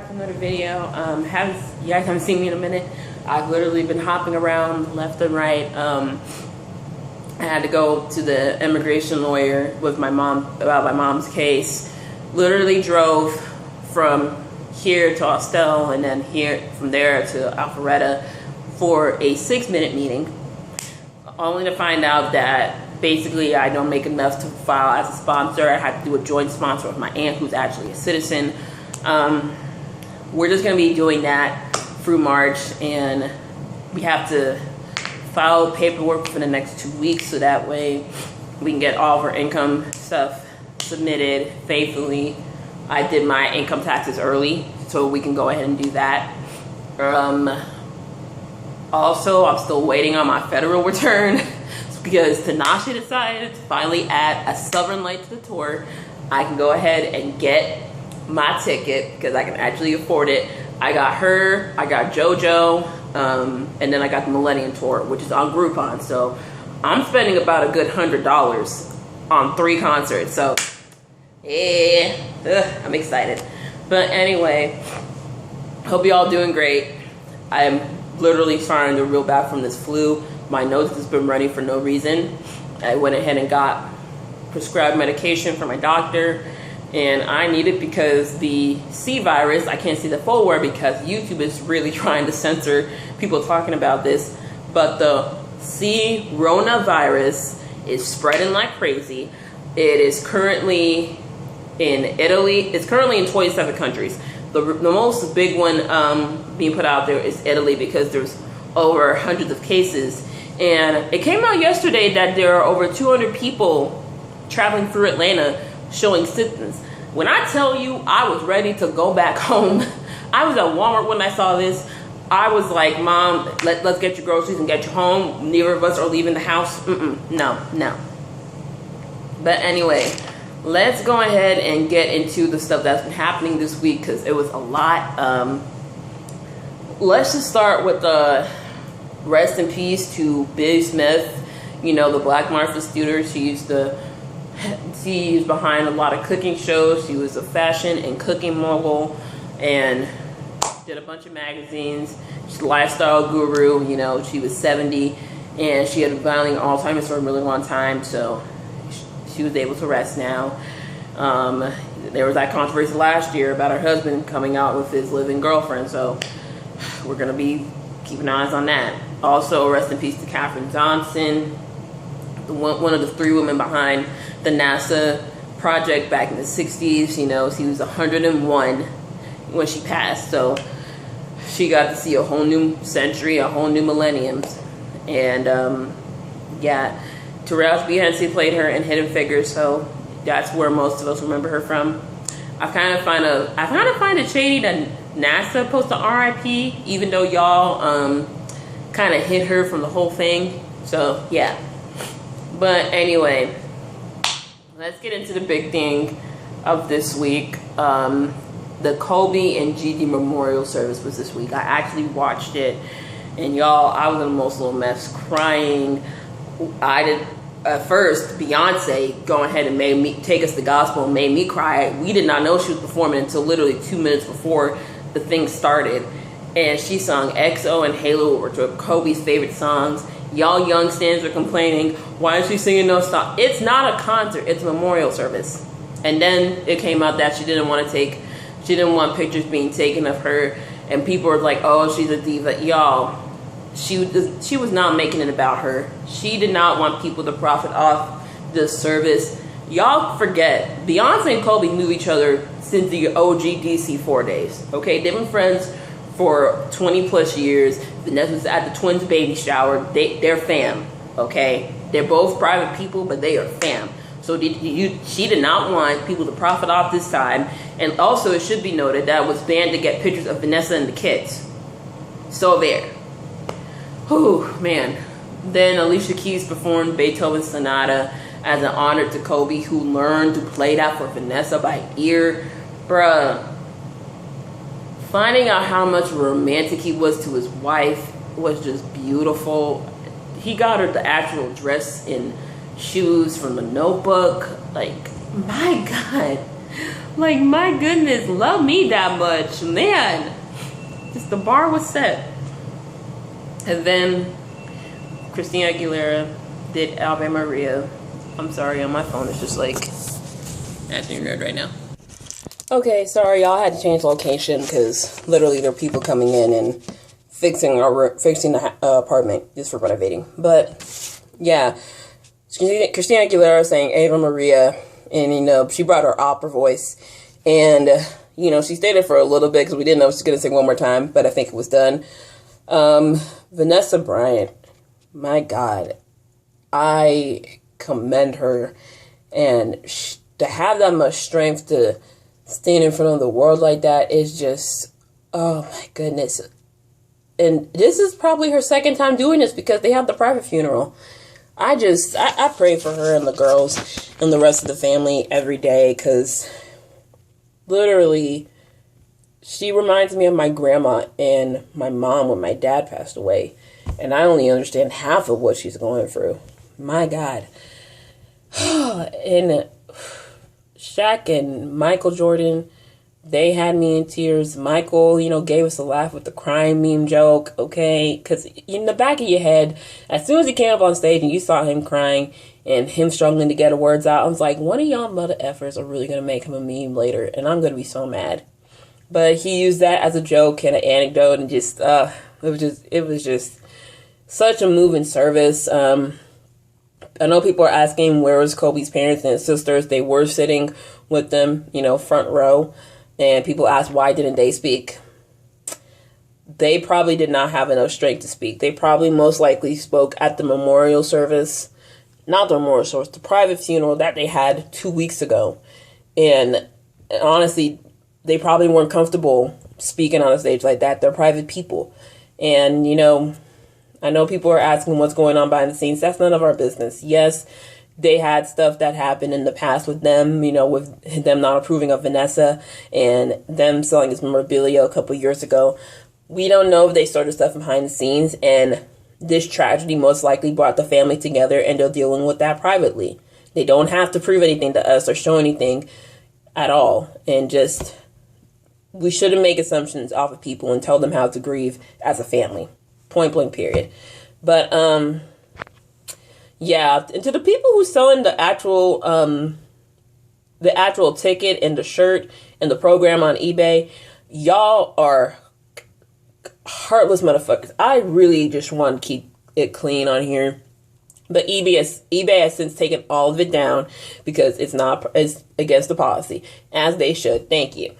back with another video. You guys haven't seen me in a minute. I've literally been hopping around left and right. I had to go to the immigration lawyer with my mom about my mom's case. Literally drove from here to Austell and then from there to Alpharetta for a 6-minute meeting, only to find out that basically I don't make enough to file as a sponsor. I had to do a joint sponsor with my aunt, who's actually a citizen. We're just going to be doing that through March, and we have to file paperwork for the next 2 weeks so that way we can get all of our income stuff submitted faithfully. I did my income taxes early, so we can go ahead and do that. Also, I'm still waiting on my federal return because Tanasha decided to finally add a Southern Light to the tour. I can go ahead and get my ticket because I can actually afford it. I got her, I got JoJo, and then I got the Millennium Tour, which is on Groupon. So I'm spending about a good $100 on 3 concerts. So yeah, I'm excited. But anyway, hope you all doing great. I'm literally starting to reel back from this flu. My nose has been running for no reason. I went ahead and got prescribed medication from my doctor, and I need it because the C virus, I can't see the full word because YouTube is really trying to censor people talking about this, but the C coronavirus is spreading like crazy. It is currently in Italy. It's currently in 27 countries. The most big one being put out there is Italy because there's over hundreds of cases. And it came out yesterday that there are over 200 people traveling through Atlanta showing symptoms. When I tell you I was ready to go back home, I was at Walmart when I saw this. I was like, Mom, let's get your groceries and get you home. Neither of us are leaving the house. No. But anyway, let's go ahead and get into the stuff that's been happening this week because it was a lot. Let's just start with the rest in peace to Biddy Smith, you know, the Black Martha Stewart. She was behind a lot of cooking shows. She was a fashion and cooking mogul and did a bunch of magazines. She's a lifestyle guru. You know, she was 70 and she had battling Alzheimer's for a really long time, so she was able to rest now. There was that controversy last year about her husband coming out with his living girlfriend, so we're going to be keeping eyes on that. Also, rest in peace to Katherine Johnson, one of the 3 women behind the NASA project back in the 60s. You know, she was 101 when she passed, so she got to see a whole new century, a whole new millennium. And yeah, Taraji P. Henson played her in Hidden Figures, so that's where most of us remember her from. I kind of find it shady that NASA posted RIP, even though y'all kind of hit her from the whole thing. So yeah. But anyway, let's get into the big thing of this week. The Kobe and Gigi memorial service was this week. I actually watched it, and y'all, I was in a emotional mess, crying. I did. At first, Beyonce going ahead and take us the gospel and made me cry. We did not know she was performing until literally 2 minutes before the thing started. And she sung EXO and Halo, which were Kobe's favorite songs. Y'all young stands are complaining, why is she singing those songs? It's not a concert, it's a memorial service. And then it came out that she didn't want pictures being taken of her. And people were like, oh, she's a diva. Y'all, she was not making it about her. She did not want people to profit off this service. Y'all forget, Beyonce and Kobe knew each other since the OG DC4 days. Okay, they've been friends for 20 plus years. Vanessa was at the twins' baby shower. They're fam. Okay, they're both private people, but they are fam. So she did not want people to profit off this time. And also, it should be noted that it was banned to get pictures of Vanessa and the kids. So there. Whew, man. Then Alicia Keys performed Beethoven's Sonata as an honor to Kobe, who learned to play that for Vanessa by ear. Bruh. Finding out how much romantic he was to his wife was just beautiful. He got her the actual dress and shoes from The Notebook. Like, my God. Like, my goodness, love me that much. Man, just the bar was set. And then Christina Aguilera did Ave Maria. I'm sorry, on my phone it's just like acting nerd right now. Okay, sorry, y'all had to change location because literally there are people coming in and fixing the apartment just for renovating. But yeah, Christina Aguilera sang Ave Maria, and she brought her opera voice, and she stayed there for a little bit because we didn't know she was gonna sing one more time, but I think it was done. Vanessa Bryant, my God, I commend her, and to have that much strength to stand in front of the world like that is just, oh my goodness. And this is probably her second time doing this because they have the private funeral. I pray for her and the girls and the rest of the family every day because literally she reminds me of my grandma and my mom when my dad passed away. And I only understand half of what she's going through. My God. And Shaq and Michael Jordan, they had me in tears. Michael, gave us a laugh with the crying meme joke, okay? Because in the back of your head, as soon as he came up on stage and you saw him crying and him struggling to get the words out, I was like, one of y'all mother effers are really going to make him a meme later, and I'm going to be so mad. But he used that as a joke and an anecdote, and just, it was just such a moving service. I know people are asking where was Kobe's parents and his sisters. They were sitting with them, front row. And people ask why didn't they speak? They probably did not have enough strength to speak. They probably most likely spoke at the memorial service. Not the memorial service, the private funeral that they had 2 weeks ago. And honestly, they probably weren't comfortable speaking on a stage like that. They're private people. And, I know people are asking what's going on behind the scenes. That's none of our business. Yes, they had stuff that happened in the past with them, with them not approving of Vanessa and them selling his memorabilia a couple years ago. We don't know if they started stuff behind the scenes, and this tragedy most likely brought the family together, and they're dealing with that privately. They don't have to prove anything to us or show anything at all. And we shouldn't make assumptions off of people and tell them how to grieve as a family. Point blank, period. But, yeah, and to the people who selling the actual ticket and the shirt and the program on eBay, y'all are heartless motherfuckers. I really just want to keep it clean on here. But eBay has since taken all of it down because it's against the policy, as they should. Thank you.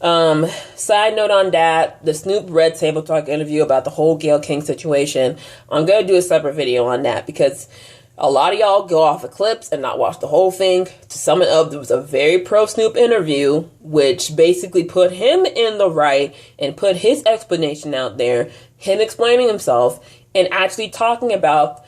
Side note on that, the Snoop Red Table Talk interview about the whole Gayle King situation, I'm going to do a separate video on that because a lot of y'all go off of clips and not watch the whole thing. To sum it up, there was a very pro-Snoop interview, which basically put him in the right and put his explanation out there, him explaining himself, and actually talking about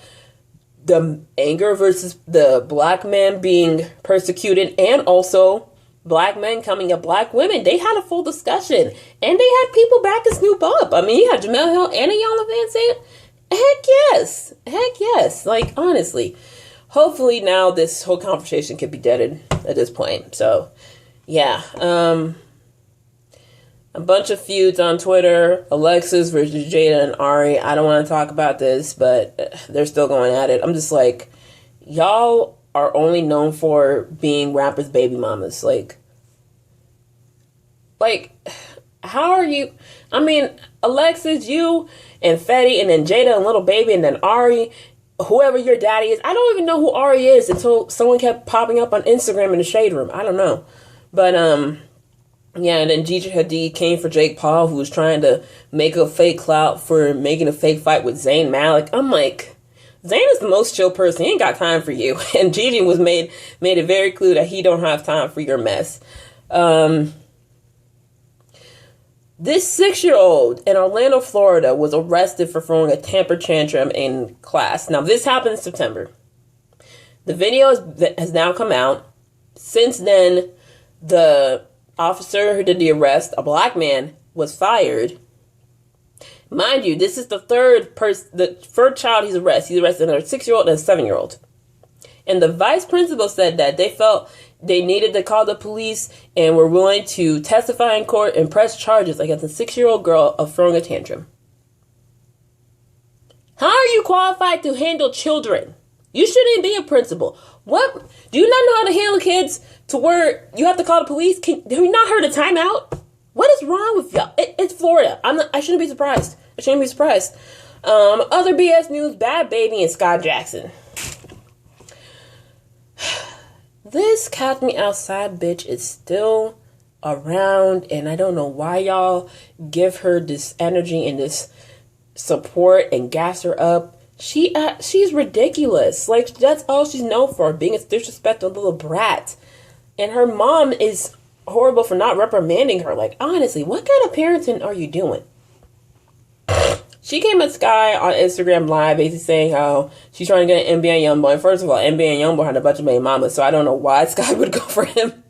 the anger versus the black man being persecuted, and also black men coming at black women. They had a full discussion, and they had people backing Snoop up. I mean, you had Jemele Hill and Iyanla Vanzant. Heck yes. Like, honestly, hopefully now this whole conversation could be deaded at this point. So, yeah. A bunch of feuds on Twitter. Alexis versus Jada and Ari. I don't want to talk about this, but they're still going at it. I'm just like, y'all are only known for being rappers' baby mamas. Like, how are you? I mean, Alexis, you and Fetty, and then Jada and Little Baby, and then Ari, whoever your daddy is. I don't even know who Ari is until someone kept popping up on Instagram in the shade room. I don't know. But, yeah, and then Gigi Hadid came for Jake Paul, who was trying to make a fake clout for making a fake fight with Zayn Malik. I'm like, Zayn is the most chill person. He ain't got time for you. And Gigi was made it very clear that he don't have time for your mess. This 6-year-old in Orlando, Florida, was arrested for throwing a temper tantrum in class. Now, this happened in September. The video has now come out. Since then, the officer who did the arrest, a black man, was fired. Mind you, this is the third child he's arrested. He's arrested another 6-year-old and a 7-year-old. And the vice principal said that they felt they needed to call the police and were willing to testify in court and press charges against a 6-year-old girl of throwing a tantrum. How are you qualified to handle children? You shouldn't be a principal. What? Do you not know how to handle kids to where you have to call the police? Have you not heard of timeout? What is wrong with y'all? It's Florida. I shouldn't be surprised. Other BS news, Bad Baby and Scott Jackson. This Catch Me Outside bitch is still around, and I don't know why y'all give her this energy and this support and gas her up. She's ridiculous. Like, that's all she's known for, being a disrespectful little brat. And her mom is horrible for not reprimanding her. Like, honestly, what kind of parenting are you doing? She came at Sky on Instagram Live basically saying how she's trying to get an NBA Youngboy. First of all, NBA Youngboy had a bunch of baby mamas, so I don't know why Sky would go for him.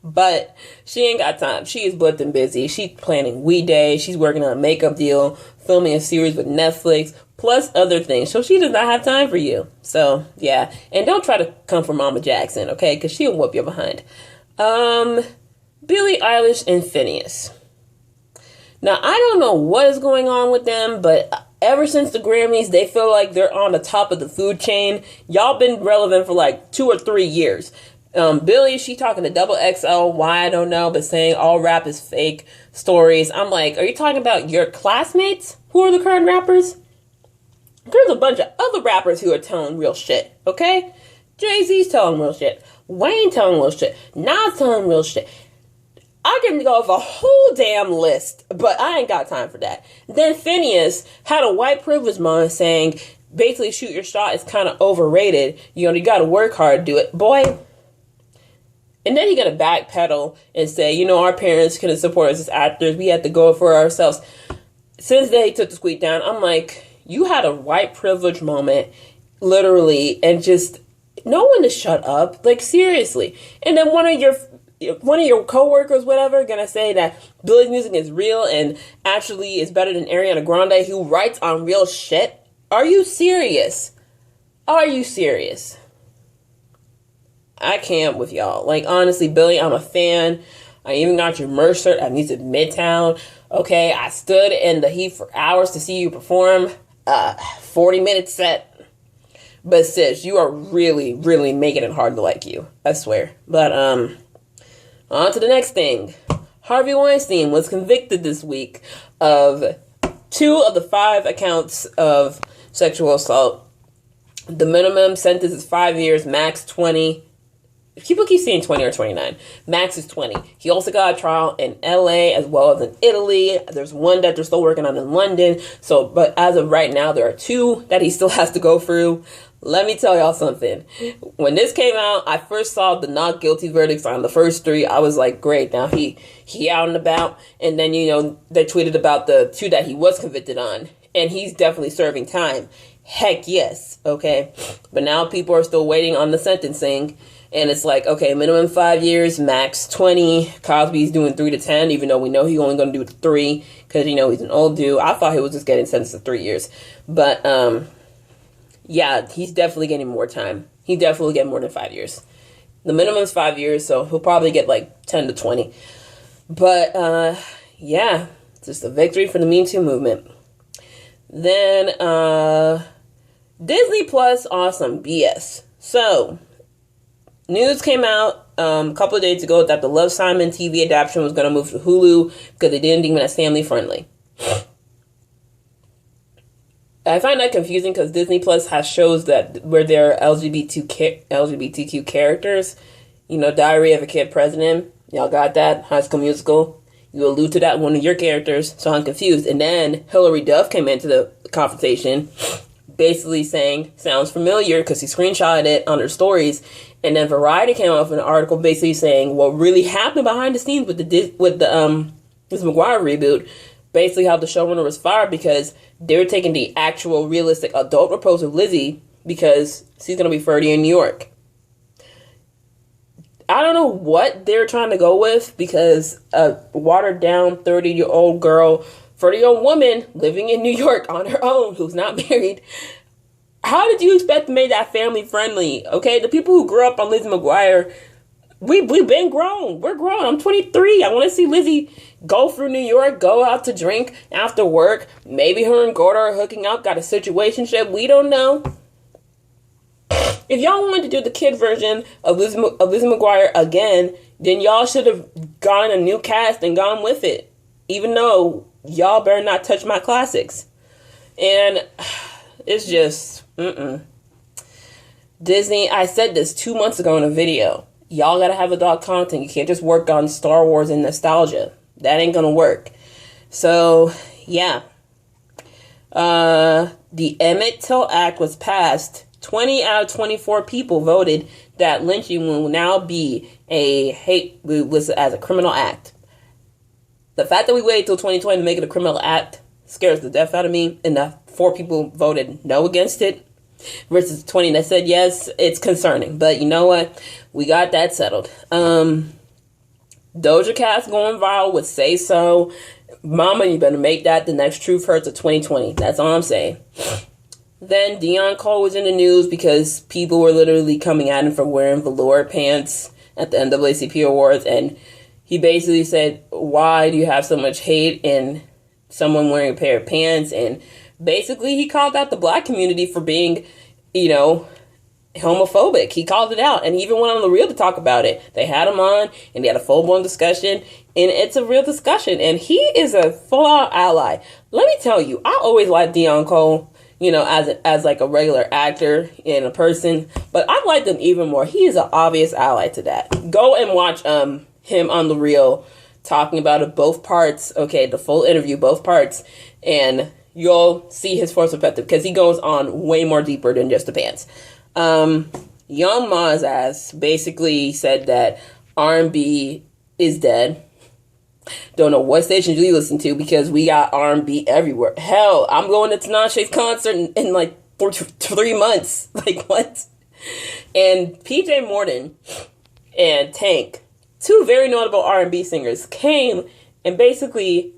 But she ain't got time. She is booked and busy. She's planning We Day. She's working on a makeup deal, filming a series with Netflix, plus other things. So she does not have time for you. So, yeah. And don't try to come for Mama Jackson, okay? Because she'll whoop you behind. Billie Eilish and Finneas. Now, I don't know what is going on with them, but ever since the Grammys, they feel like they're on the top of the food chain. Y'all been relevant for like 2 or 3 years. Billie, she talking to Double XL, why I don't know, but saying all rap is fake stories. I'm like, are you talking about your classmates who are the current rappers? There's a bunch of other rappers who are telling real shit, okay? Jay-Z's telling real shit. Wayne telling real shit. Nas telling real shit. I can go off a whole damn list, but I ain't got time for that. Then Finneas had a white privilege moment saying, basically, shoot your shot is kind of overrated. You know, you got to work hard to do it. Boy. And then he got to backpedal and say, you know, our parents couldn't support us as actors. We had to go for ourselves. Since then, he took the squeak down. I'm like, you had a white privilege moment, literally, and just no one to shut up. Like, seriously. And then one of your coworkers, whatever, gonna say that Billie's music is real and actually is better than Ariana Grande, who writes on real shit. Are you serious? Are you serious? I can't with y'all. Like, honestly, Billie, I'm a fan. I even got your merch shirt at Music Midtown. Okay, I stood in the heat for hours to see you perform. 40-minute set. But sis, you are really, really making it hard to like you. I swear. But, on to the next thing. Harvey Weinstein was convicted this week of 2 of the 5 accounts of sexual assault. The minimum sentence is 5 years, max 20. People keep saying 20 or 29. Max is 20. He also got a trial in LA as well as in Italy. There's one that they're still working on in London. So, but as of right now, there are 2 that he still has to go through. Let me tell y'all something. When this came out, I first saw the not guilty verdicts on the first 3. I was like, great, now he out and about. And then, you know, they tweeted about the 2 that he was convicted on. And he's definitely serving time. Heck yes, okay? But now people are still waiting on the sentencing. And it's like, okay, minimum 5 years, max 20. Cosby's doing 3 to 10, even though we know he's only going to do 3. Because, you know, he's an old dude. I thought he was just getting sentenced to 3 years. But, yeah, he's definitely getting more time. He definitely get more than 5 years. The minimum is 5 years, so he'll probably get like 10 to 20. But, yeah, just a victory for the Me Too movement. Then, Disney Plus, awesome, BS. So, news came out a couple of days ago that the Love, Simon TV adaptation was going to move to Hulu because they didn't deem it as family friendly. I find that confusing because Disney Plus has shows that where there are LGBTQ characters. You know, Diary of a Kid President. Y'all got that? High School Musical. You allude to that one of your characters, so I'm confused. And then Hilary Duff came into the conversation basically saying, sounds familiar, because he screenshotted it on her stories. And then Variety came out with an article basically saying what really happened behind the scenes with the this McGuire reboot. Basically how the showrunner was fired because they were taking the actual realistic adult approach of Lizzie because she's going to be 30 in New York. I don't know what they're trying to go with because a watered down 30-year-old girl, 30-year-old woman living in New York on her own who's not married How did you expect to make that family friendly? Okay, the people who grew up on Lizzie McGuire, we've been grown. We're grown. I'm 23. I want to see Lizzie go through New York, go out to drink after work. Maybe her and Gordo are hooking up, got a situationship. We don't know. If y'all wanted to do the kid version of Lizzie McGuire again, then y'all should have gotten a new cast and gone with it. Even though y'all better not touch my classics. And it's just, Disney, I said this 2 months ago in a video. Y'all gotta have adult content. You can't just work on Star Wars and nostalgia. That ain't gonna work. So, yeah. The Emmett Till Act was passed. 20 out of 24 people voted that lynching will now be listed as a criminal act. The fact that we waited till 2020 to make it a criminal act scares the death out of me, and that 4 people voted no against it versus 20 that said yes. It's concerning, but you know what? We got that settled. Doja Cat's going viral with Say So. Mama, you better make that the next Truth Hurts of 2020. That's all I'm saying. Then Deion Cole was in the news because people were literally coming at him for wearing velour pants at the NAACP Awards, and he basically said, why do you have so much hate in someone wearing a pair of pants? And basically he called out the black community for being, homophobic. He called it out, and he even went on The Real to talk about it. They had him on, and they had a full-blown discussion, and it's a real discussion, and he is a full-out ally. Let me tell you, I always liked Deion Cole, as like a regular actor and a person, but I've liked him even more. He is an obvious ally to that. Go and watch him on The Real talking about it, both parts, okay, the full interview, both parts, and you'll see his full perspective, because he goes on way more deeper than just the pants. Young Ma's ass basically said that R&B is dead. Don't know what station you listen to, because we got R&B everywhere. Hell, I'm going to Tinashe's concert in like 3 months. Like, what? And PJ Morton and Tank, 2 very notable R&B singers, came and basically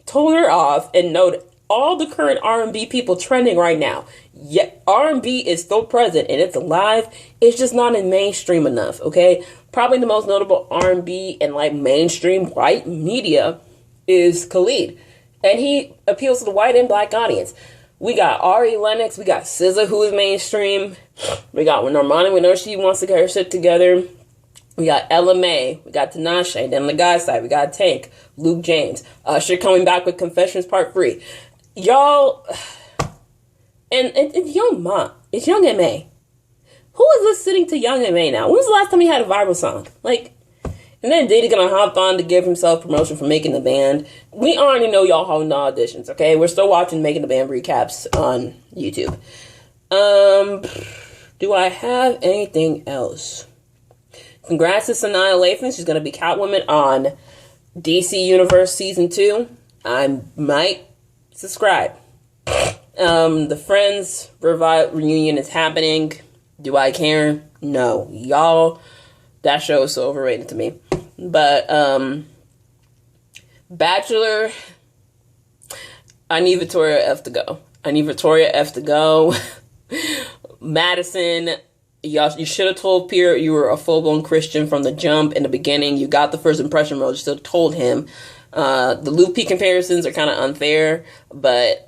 told her off and noted all the current R&B people trending right now. Yet R&B is still present and it's alive. It's just not in mainstream enough, okay? Probably the most notable R&B and like mainstream white media is Khalid. And he appeals to the white and black audience. We got Ari Lennox, we got SZA, who is mainstream. We got Normani, we know she wants to get her shit together. We got Ella Mai, we got Tinashe. Then on the guy's side, we got Tank, Luke James. Usher coming back with Confessions Part 3. Y'all, and it's Young Ma. It's Young M.A. Who is listening to Young M.A. now? When was the last time he had a viral song? Like, and then Diddy gonna hop on to give himself promotion for Making the Band. We already know y'all holding auditions, okay? We're still watching Making the Band recaps on YouTube. Do I have anything else? Congrats to Sanaa Lathan. She's gonna be Catwoman on DC Universe Season 2. I might subscribe. The Friends reunion is happening. Do I care? No. Y'all, that show is so overrated to me. But, Bachelor, I need Victoria F to go. Madison, you should have told Peter you were a full-blown Christian from the jump in the beginning. You got the first impression role. You still told him. The Luke P comparisons are kind of unfair, but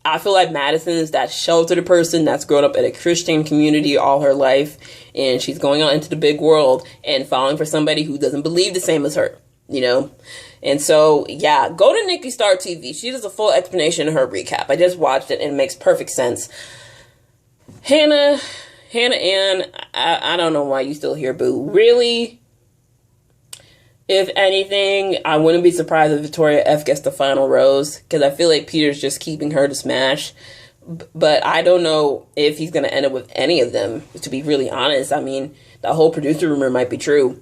I feel like Madison is that sheltered person that's grown up in a Christian community all her life, and she's going out into the big world and falling for somebody who doesn't believe the same as her, And so, yeah, go to Nikki Star TV. She does a full explanation in her recap. I just watched it, and it makes perfect sense. Hannah Ann, I don't know why you still here, boo. Really? If anything, I wouldn't be surprised if Victoria F gets the final rose, because I feel like Peter's just keeping her to smash. But I don't know if he's going to end up with any of them, to be really honest. I mean, the whole producer rumor might be true,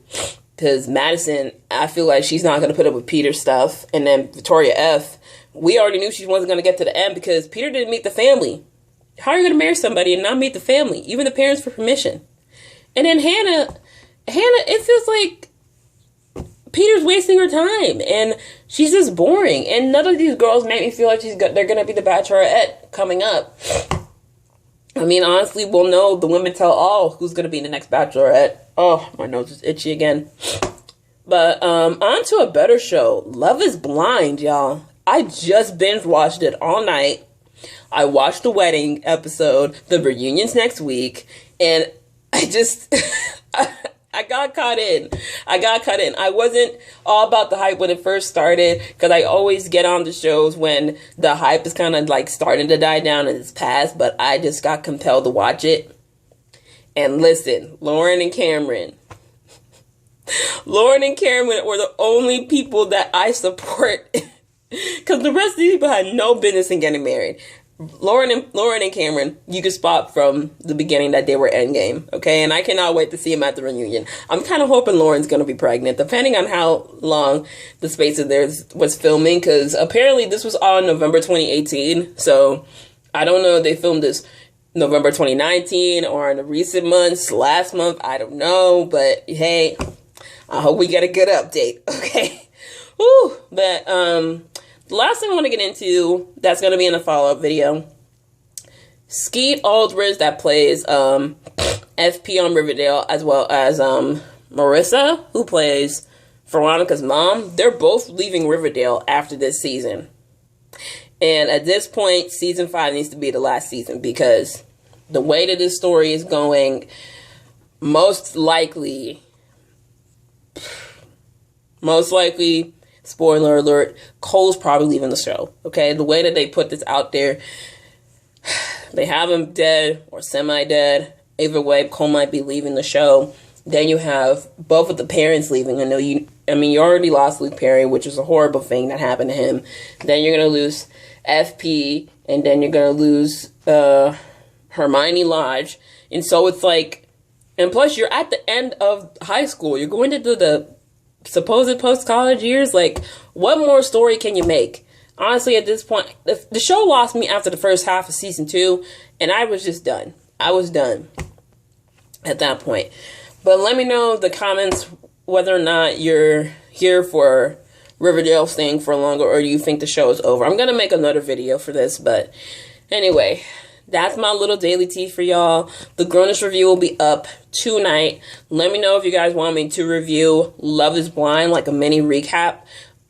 because Madison, I feel like she's not going to put up with Peter's stuff. And then Victoria F, we already knew she wasn't going to get to the end because Peter didn't meet the family. How are you going to marry somebody and not meet the family, even the parents, for permission? And then Hannah, it feels like Peter's wasting her time, and she's just boring. And none of these girls make me feel like they're going to be the Bachelorette coming up. I mean, honestly, we'll know, the women tell all, who's going to be the next Bachelorette. Oh, my nose is itchy again. But on to a better show. Love is Blind, y'all. I just binge watched it all night. I watched the wedding episode. The reunion's next week. And I just... I got caught in. I wasn't all about the hype when it first started, because I always get on the shows when the hype is kind of like starting to die down and it's past, but I just got compelled to watch it. And listen, Lauren and Cameron were the only people that I support, because the rest of these people had no business in getting married. Lauren and Cameron, you could spot from the beginning that they were endgame, okay? And I cannot wait to see them at the reunion. I'm kind of hoping Lauren's going to be pregnant, depending on how long the space of theirs was filming, because apparently this was on November 2018, so I don't know if they filmed this November 2019 or in the recent months, last month, I don't know, but hey, I hope we get a good update, okay? Woo! But, the last thing I want to get into, that's going to be in a follow-up video. Skeet Ulrich, that plays FP on Riverdale, as well as Marissa, who plays Veronica's mom. They're both leaving Riverdale after this season. And at this point, season 5 needs to be the last season, because the way that this story is going, most likely, spoiler alert, Cole's probably leaving the show, okay? The way that they put this out there, they have him dead or semi-dead. Either way, Cole might be leaving the show. Then you have both of the parents leaving. You already lost Luke Perry, which is a horrible thing that happened to him. Then you're going to lose FP, and then you're going to lose Hermione Lodge. And so it's like, and plus you're at the end of high school. You're going into the supposed post-college years. Like, what more story can you make? Honestly, at this point, the show lost me after the first half of season 2, and I was just done. I was done at that point. But let me know in the comments whether or not you're here for Riverdale staying for longer, or do you think the show is over. I'm going to make another video for this, but anyway, that's my little daily tea for y'all. The Grownish review will be up tonight. Let me know if you guys want me to review Love is Blind, like a mini recap.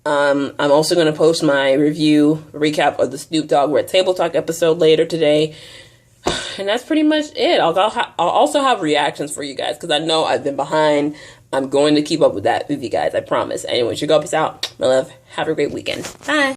I'm also going to post my recap of the Snoop Dogg Red Table Talk episode later today. And that's pretty much it. I'll also have reactions for you guys, because I know I've been behind. I'm going to keep up with that with you guys, I promise. Anyways, your go, peace out. My love. Have a great weekend. Bye.